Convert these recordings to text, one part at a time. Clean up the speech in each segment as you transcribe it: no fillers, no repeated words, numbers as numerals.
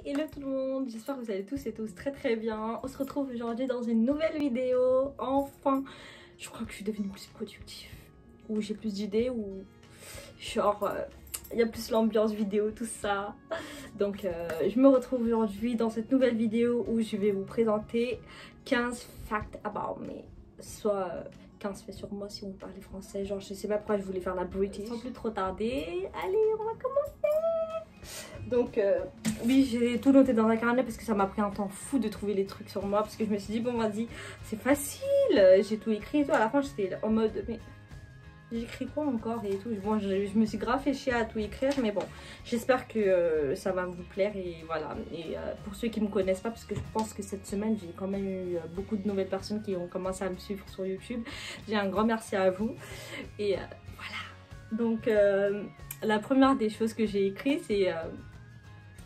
Hello tout le monde, j'espère que vous allez tous et tous très bien. On se retrouve aujourd'hui dans une nouvelle vidéo. Enfin, je crois que je suis devenue plus productive, ou j'ai plus d'idées, ou genre il y a plus l'ambiance vidéo, tout ça. Donc je me retrouve aujourd'hui dans cette nouvelle vidéo où je vais vous présenter 15 facts about me. Soit 15 faits sur moi si vous parlez français, genre je sais pas pourquoi je voulais faire la British. Sans plus trop tarder, allez on va commencer. Donc oui, j'ai tout noté dans un carnet parce que ça m'a pris un temps fou de trouver les trucs sur moi, parce que je me suis dit bon vas-y c'est facile, j'ai tout écrit et tout. À la fin j'étais en mode mais j'écris quoi encore et tout. Bon, je me suis grave fait chier à tout écrire, mais bon, j'espère que ça va vous plaire et voilà. Et pour ceux qui me connaissent pas, parce que je pense que cette semaine j'ai quand même eu beaucoup de nouvelles personnes qui ont commencé à me suivre sur YouTube, j'ai un grand merci à vous. Et voilà. Donc la première des choses que j'ai écrit c'est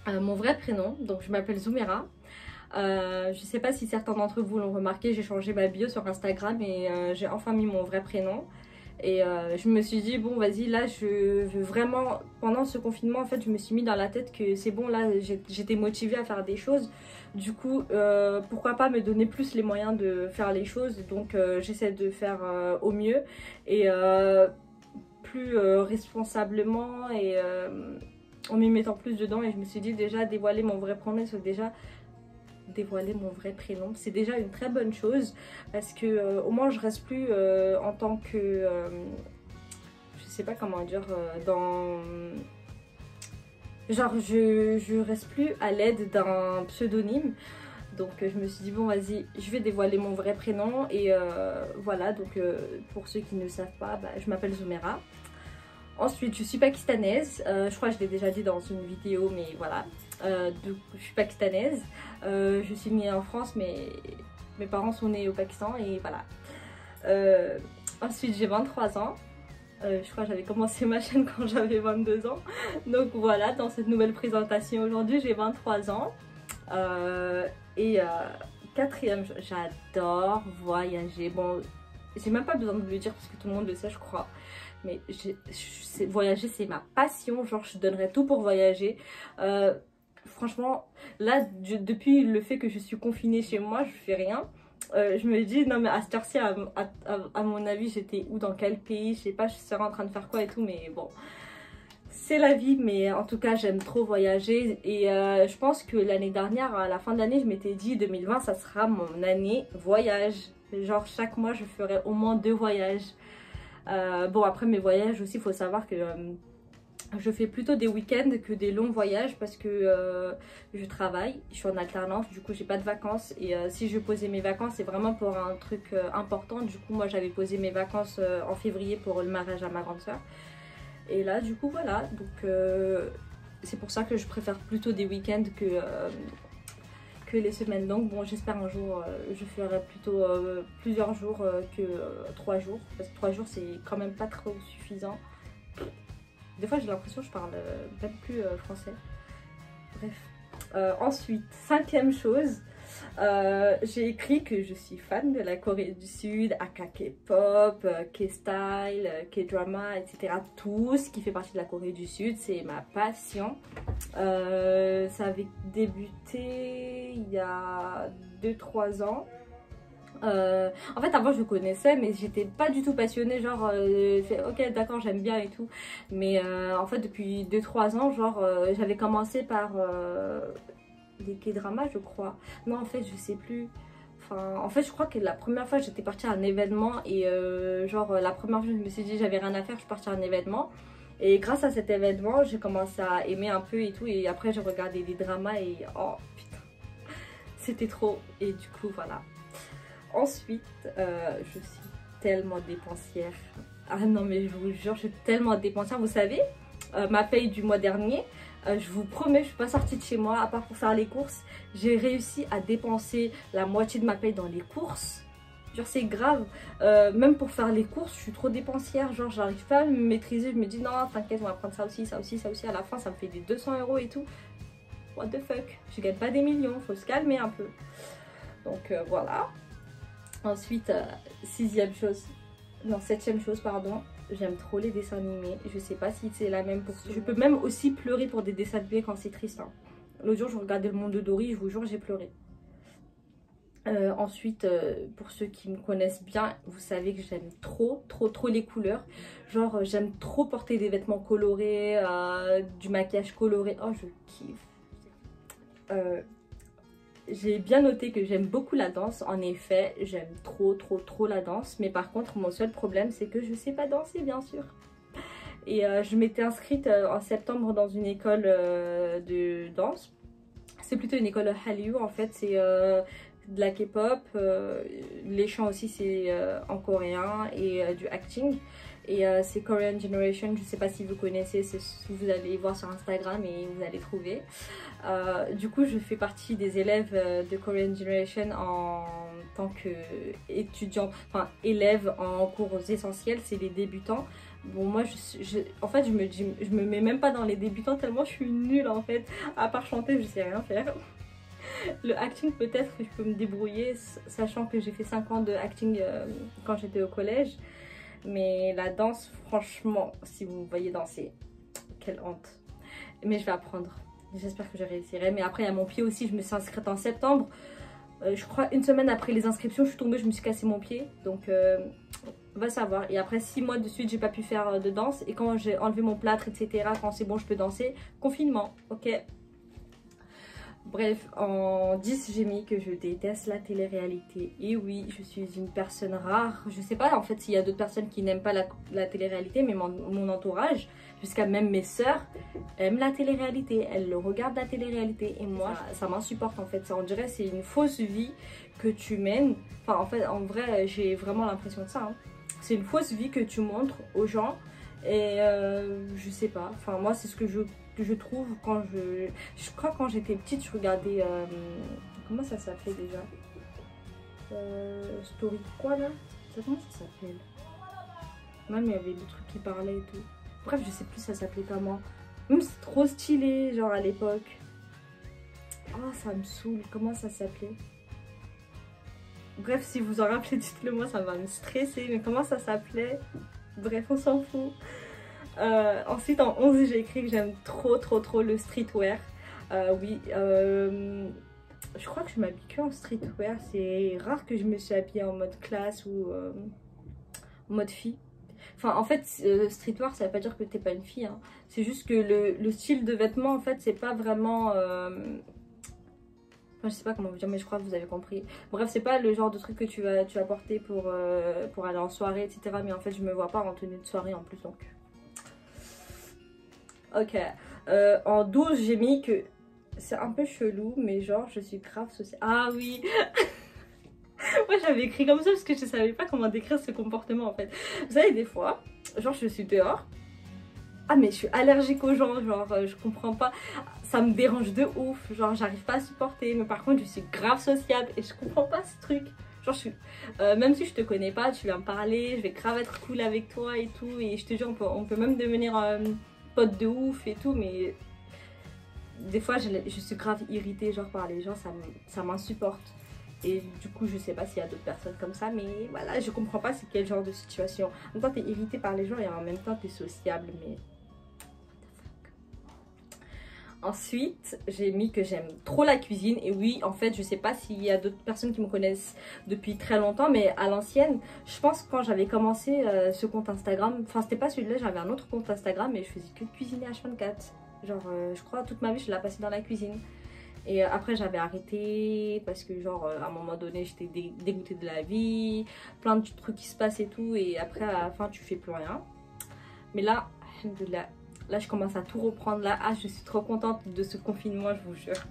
mon vrai prénom. Donc je m'appelle Zoumera. Je sais pas si certains d'entre vous l'ont remarqué, j'ai changé ma bio sur Instagram et j'ai enfin mis mon vrai prénom. Et je me suis dit bon vas-y là je veux vraiment, pendant ce confinement en fait je me suis mis dans la tête que c'est bon, là j'étais motivée à faire des choses. Du coup pourquoi pas me donner plus les moyens de faire les choses. Donc j'essaie de faire au mieux et plus responsablement et en m'y mettant plus dedans. Et je me suis dit déjà dévoiler mon vrai prénom, c'est déjà dévoiler mon vrai prénom, c'est déjà une très bonne chose parce que au moins je reste plus en tant que je sais pas comment dire dans genre je reste plus à l'aide d'un pseudonyme. Donc je me suis dit bon vas-y je vais dévoiler mon vrai prénom et voilà. Donc pour ceux qui ne savent pas, bah, je m'appelle Zoumera. Ensuite je suis pakistanaise, je crois que je l'ai déjà dit dans une vidéo mais voilà. Je suis pakistanaise, je suis née en France mais mes parents sont nés au Pakistan et voilà. Ensuite j'ai 23 ans, je crois que j'avais commencé ma chaîne quand j'avais 22 ans. Donc voilà, dans cette nouvelle présentation aujourd'hui j'ai 23 ans. Et quatrième, j'adore voyager. Bon, j'ai même pas besoin de le dire parce que tout le monde le sait je crois. Mais voyager c'est ma passion, genre je donnerais tout pour voyager. Franchement là depuis le fait que je suis confinée chez moi je fais rien. Je me dis non mais à cette heure-ci à mon avis j'étais où, dans quel pays, je sais pas, je serais en train de faire quoi et tout, mais bon c'est la vie. Mais en tout cas j'aime trop voyager et je pense que l'année dernière à la fin de l'année je m'étais dit 2020 ça sera mon année voyage, genre chaque mois je ferai au moins 2 voyages. Bon après mes voyages aussi il faut savoir que je fais plutôt des week-ends que des longs voyages parce que je travaille, je suis en alternance, du coup j'ai pas de vacances. Et si je posais mes vacances c'est vraiment pour un truc important. Du coup moi j'avais posé mes vacances en février pour le mariage à ma grande soeur. Et là du coup voilà, donc c'est pour ça que je préfère plutôt des week-ends que les semaines longues. Bon j'espère un jour je ferai plutôt plusieurs jours que 3 jours, parce que 3 jours c'est quand même pas trop suffisant. Des fois j'ai l'impression que je parle même plus français. Bref. Ensuite, cinquième chose, j'ai écrit que je suis fan de la Corée du Sud, aka K-pop, K-style, K-drama, etc. Tout ce qui fait partie de la Corée du Sud, c'est ma passion. Ça avait débuté il y a 2-3 ans. En fait avant je connaissais mais j'étais pas du tout passionnée, genre ok d'accord j'aime bien et tout, mais en fait depuis 2-3 ans genre j'avais commencé par des K-dramas je crois. Non en fait je sais plus, enfin en fait je crois que la première fois j'étais partie à un événement et genre la première fois je me suis dit j'avais rien à faire, je suis partie à un événement. Et grâce à cet événement j'ai commencé à aimer un peu et tout, et après j'ai regardé des dramas et oh putain c'était trop, et du coup voilà. Ensuite, je suis tellement dépensière. Ah non mais je vous jure, je suis tellement dépensière. Vous savez, ma paye du mois dernier, je vous promets, je suis pas sortie de chez moi à part pour faire les courses. J'ai réussi à dépenser la moitié de ma paye dans les courses. Genre c'est grave. Même pour faire les courses, je suis trop dépensière. Genre j'arrive pas à me maîtriser. Je me dis non, t'inquiète, on va prendre ça aussi, ça aussi, ça aussi. À la fin, ça me fait des 200 € et tout. What the fuck? Je gagne pas des millions, faut se calmer un peu. Donc voilà. Ensuite, septième chose, pardon, j'aime trop les dessins animés. Je sais pas si c'est la même pour... Je peux même aussi pleurer pour des dessins animés quand c'est triste. Hein. L'autre jour, je regardais le monde de Dory, je vous jure, j'ai pleuré. Ensuite, pour ceux qui me connaissent bien, vous savez que j'aime trop les couleurs. Genre, j'aime trop porter des vêtements colorés, du maquillage coloré. Oh, je kiffe. J'ai bien noté que j'aime beaucoup la danse. En effet, j'aime trop la danse. Mais par contre, mon seul problème, c'est que je sais pas danser, bien sûr. Et je m'étais inscrite en septembre dans une école de danse. C'est plutôt une école Hallyu, en fait. C'est de la K-pop. Les chants aussi, c'est en coréen et du acting. Et c'est Korean Generation, je ne sais pas si vous connaissez, vous allez voir sur Instagram et vous allez trouver. Du coup, je fais partie des élèves de Korean Generation en tant qu'étudiante, enfin élève en cours essentiels, c'est les débutants. Bon, moi, en fait, je me mets même pas dans les débutants tellement je suis nulle en fait. À part chanter, je sais rien faire. Le acting, peut-être que je peux me débrouiller, sachant que j'ai fait 5 ans de acting quand j'étais au collège. Mais la danse, franchement, si vous me voyez danser, quelle honte. Mais je vais apprendre. J'espère que je réussirai. Mais après, il y a mon pied aussi. Je me suis inscrite en septembre. Je crois une semaine après les inscriptions, je suis tombée, je me suis cassé mon pied. Donc, va savoir. Et après 6 mois de suite, j'ai pas pu faire de danse. Et quand j'ai enlevé mon plâtre, etc., quand c'est bon, je peux danser. Confinement, ok. Bref, en 10, j'ai mis que je déteste la télé-réalité. Et oui, je suis une personne rare. Je sais pas en fait s'il y a d'autres personnes qui n'aiment pas la télé-réalité, mais mon entourage, jusqu'à même mes sœurs, aiment la télé-réalité. Elles regardent la télé-réalité. Et moi, ça m'insupporte en fait. Ça, on dirait c'est une fausse vie que tu mènes. Enfin, en fait, en vrai, j'ai vraiment l'impression de ça. Hein. C'est une fausse vie que tu montres aux gens. Et je sais pas. Enfin, moi, c'est ce que je trouve quand je crois quand j'étais petite je regardais comment ça s'appelait déjà Story quoi là, comment ça s'appelle, même il y avait des trucs qui parlaient et tout, bref je sais plus ça s'appelait comment, même c'est trop stylé genre à l'époque. Oh ça me saoule, comment ça s'appelait, bref si vous en rappelez dites-le moi, ça va me stresser, mais comment ça s'appelait, bref on s'en fout. Ensuite en 11 j'ai écrit que j'aime trop le streetwear. Oui, je crois que je m'habille que en streetwear. C'est rare que je me suis habillée en mode classe ou en mode fille. Enfin en fait streetwear ça veut pas dire que t'es pas une fille hein. C'est juste que le style de vêtements en fait c'est pas vraiment enfin, je sais pas comment vous dire mais je crois que vous avez compris. Bref c'est pas le genre de truc que tu vas porter pour aller en soirée etc. Mais en fait je me vois pas en tenue de soirée en plus donc. Ok, en 12 j'ai mis que c'est un peu chelou mais genre je suis grave sociale. Ah oui. Moi j'avais écrit comme ça parce que je savais pas comment décrire ce comportement en fait. Vous savez des fois, genre je suis dehors. Ah mais je suis allergique aux gens, genre je comprends pas. Ça me dérange de ouf, genre j'arrive pas à supporter. Mais par contre je suis grave sociable et je comprends pas ce truc. Genre je suis, même si je te connais pas, tu viens me parler, je vais grave être cool avec toi et tout. Et je te jure on peut même devenir pote de ouf et tout, mais des fois je suis grave irritée genre par les gens, ça m'insupporte. Et du coup je sais pas s'il y a d'autres personnes comme ça, mais voilà je comprends pas c'est quel genre de situation. En même temps t'es irritée par les gens et en même temps t'es sociable, mais ensuite j'ai mis que j'aime trop la cuisine. Et oui en fait je sais pas s'il y a d'autres personnes qui me connaissent depuis très longtemps, mais à l'ancienne je pense quand j'avais commencé ce compte Instagram, enfin c'était pas celui-là, j'avais un autre compte Instagram et je faisais que de cuisiner H24. Genre je crois toute ma vie je l'ai passée dans la cuisine. Et après j'avais arrêté parce que genre à un moment donné j'étais dégoûtée de la vie, plein de trucs qui se passent et tout, et après à la fin tu fais plus rien. Mais là, alhamdoulilah, là je commence à tout reprendre là. Ah je suis trop contente de ce confinement, je vous jure.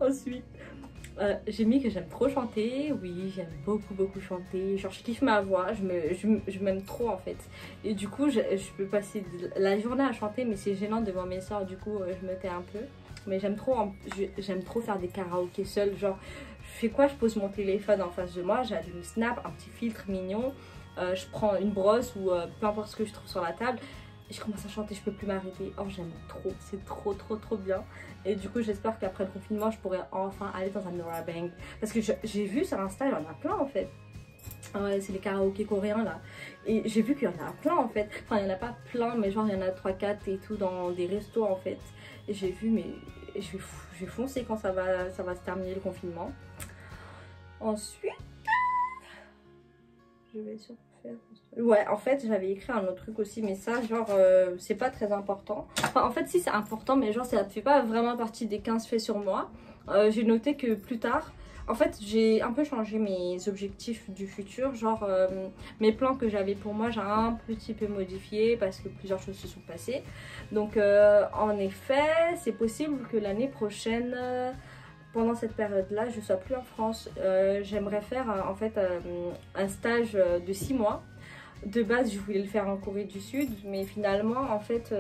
Ensuite j'ai mis que j'aime trop chanter. Oui j'aime beaucoup chanter, genre je kiffe ma voix, je m'aime trop en fait. Et du coup je peux passer la journée à chanter, mais c'est gênant devant mes soeurs, du coup je me tais un peu. Mais j'aime trop faire des karaokés seule. Genre je fais quoi, je pose mon téléphone en face de moi, j'allume Snap, un petit filtre mignon, je prends une brosse ou peu importe ce que je trouve sur la table et je commence à chanter, je peux plus m'arrêter. Oh j'aime trop, c'est trop bien. Et du coup j'espère qu'après le confinement je pourrai enfin aller dans un Nora Bang, parce que j'ai vu sur Insta il y en a plein en fait. Ouais, c'est les karaokés coréens là. Et j'ai vu qu'il y en a plein en fait. Enfin il n'y en a pas plein mais genre il y en a 3-4 et tout dans des restos en fait. Et j'ai vu mais je vais foncer quand ça va se terminer le confinement. Ensuite, je vais sur faire... Ouais, en fait, j'avais écrit un autre truc aussi, mais ça, genre, c'est pas très important. Enfin, en fait, si, c'est important, mais genre, ça fait pas vraiment partie des 15 faits sur moi. J'ai noté que plus tard, en fait, j'ai un peu changé mes objectifs du futur. Genre, mes plans que j'avais pour moi, j'ai un petit peu modifié parce que plusieurs choses se sont passées. Donc, en effet, c'est possible que l'année prochaine... pendant cette période-là, je ne sois plus en France. J'aimerais faire en fait un stage de 6 mois. De base, je voulais le faire en Corée du Sud, mais finalement, en fait,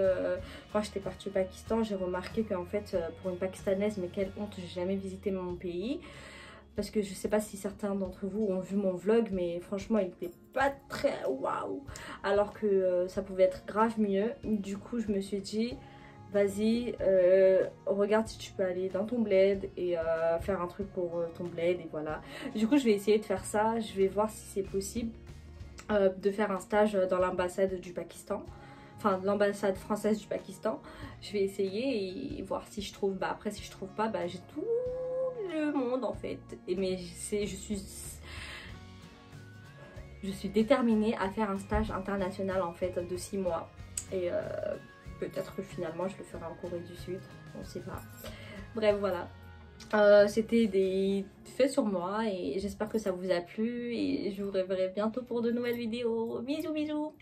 quand j'étais partie au Pakistan, j'ai remarqué qu'en fait, pour une Pakistanaise, mais quelle honte, j'ai jamais visité mon pays. Parce que je sais pas si certains d'entre vous ont vu mon vlog, mais franchement, il n'était pas très waouh. Alors que ça pouvait être grave mieux. Du coup, je me suis dit... vas-y, regarde si tu peux aller dans ton bled et faire un truc pour ton bled et voilà. Du coup, je vais essayer de faire ça. Je vais voir si c'est possible de faire un stage dans l'ambassade du Pakistan. Enfin, l'ambassade française du Pakistan. Je vais essayer et voir si je trouve. Bah après, si je trouve pas, bah j'ai tout le monde en fait. Et mais je suis déterminée à faire un stage international en fait de 6 mois. Et peut-être que finalement je le ferai en Corée du Sud, on sait pas. Bref, voilà. C'était des faits sur moi et j'espère que ça vous a plu et je vous reverrai bientôt pour de nouvelles vidéos. Bisous bisous.